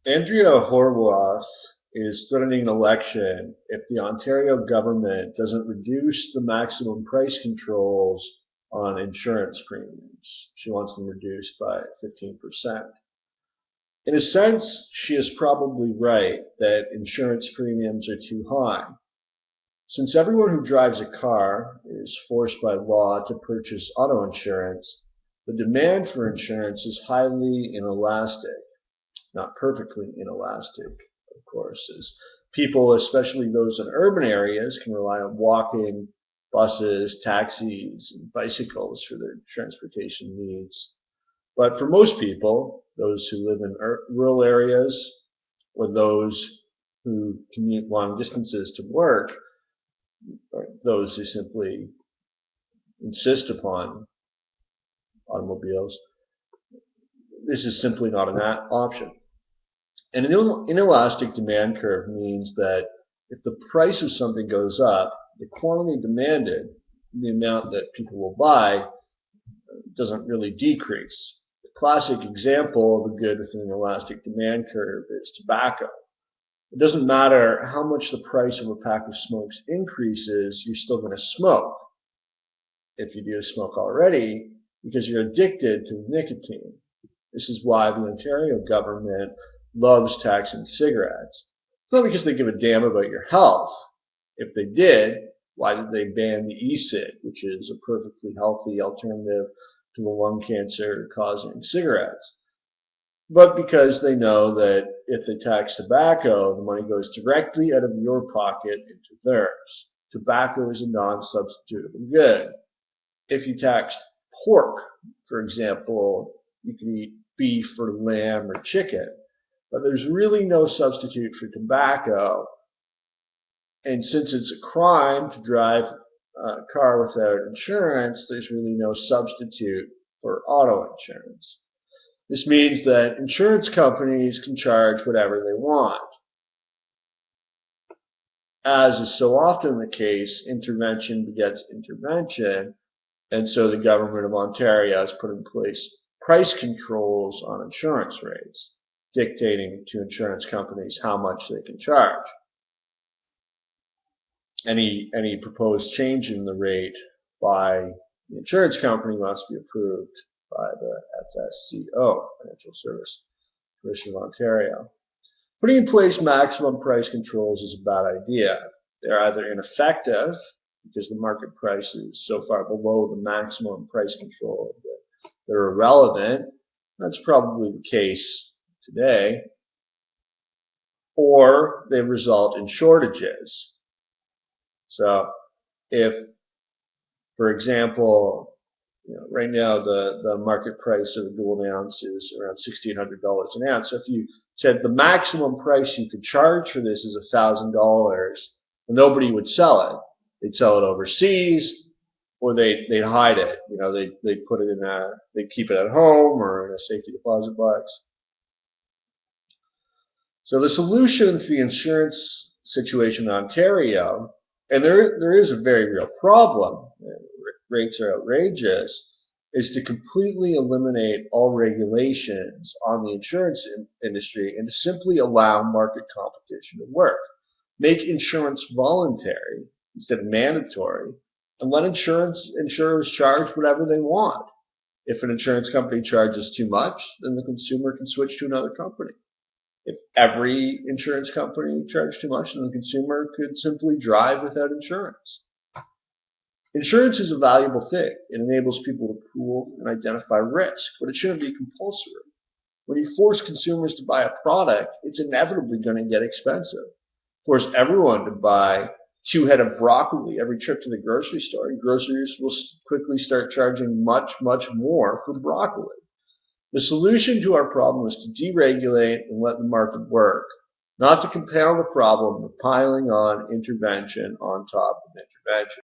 Andrea Horwath is threatening an election if the Ontario government doesn't reduce the maximum price controls on insurance premiums. She wants them reduced by 15%. In a sense, she is probably right that insurance premiums are too high. Since everyone who drives a car is forced by law to purchase auto insurance, the demand for insurance is highly inelastic. Not perfectly inelastic, of course, as people, especially those in urban areas, can rely on walking, buses, taxis, and bicycles for their transportation needs. But for most people, those who live in rural areas or those who commute long distances to work, or those who simply insist upon automobiles, this is simply not an option. And an inelastic demand curve means that if the price of something goes up, the quantity demanded, the amount that people will buy, doesn't really decrease. The classic example of a good with an elastic demand curve is tobacco. It doesn't matter how much the price of a pack of smokes increases, you're still going to smoke, if you do smoke already, because you're addicted to nicotine. This is why the Ontario government loves taxing cigarettes. It's not because they give a damn about your health. If they did, why did they ban the e-cig, which is a perfectly healthy alternative to the lung cancer causing cigarettes? But because they know that if they tax tobacco, the money goes directly out of your pocket into theirs. Tobacco is a non-substitutable good. If you taxed pork, for example, you can eat beef or lamb or chicken, but there's really no substitute for tobacco. And since it's a crime to drive a car without insurance, there's really no substitute for auto insurance. This means that insurance companies can charge whatever they want. As is so often the case, intervention begets intervention, and so the government of Ontario has put in place price controls on insurance rates, dictating to insurance companies how much they can charge. Any proposed change in the rate by the insurance company must be approved by the FSCO, Financial Service Commission of Ontario. Putting in place maximum price controls is a bad idea. They're either ineffective because the market price is so far below the maximum price control that they're irrelevant. That's probably the case today. Or they result in shortages. So if, for example, right now the market price of a gold ounce is around $1,600 an ounce. So if you said the maximum price you could charge for this is $1,000, well, nobody would sell it. They'd sell it overseas, or they'd hide it. They'd put it in they'd keep it at home or in a safety deposit box. So the solution to the insurance situation in Ontario, and there is a very real problem, rates are outrageous, is to completely eliminate all regulations on the insurance industry and to simply allow market competition to work. Make insurance voluntary instead of mandatory, and let insurers charge whatever they want. If an insurance company charges too much, then the consumer can switch to another company. If every insurance company charged too much, then the consumer could simply drive without insurance. Insurance is a valuable thing. It enables people to pool and identify risk, but it shouldn't be compulsory. When you force consumers to buy a product, it's inevitably going to get expensive. Force everyone to buy 2 head of broccoli every trip to the grocery store, and grocers will quickly start charging much, much more for broccoli. The solution to our problem is to deregulate and let the market work, not to compound the problem of piling on intervention on top of intervention.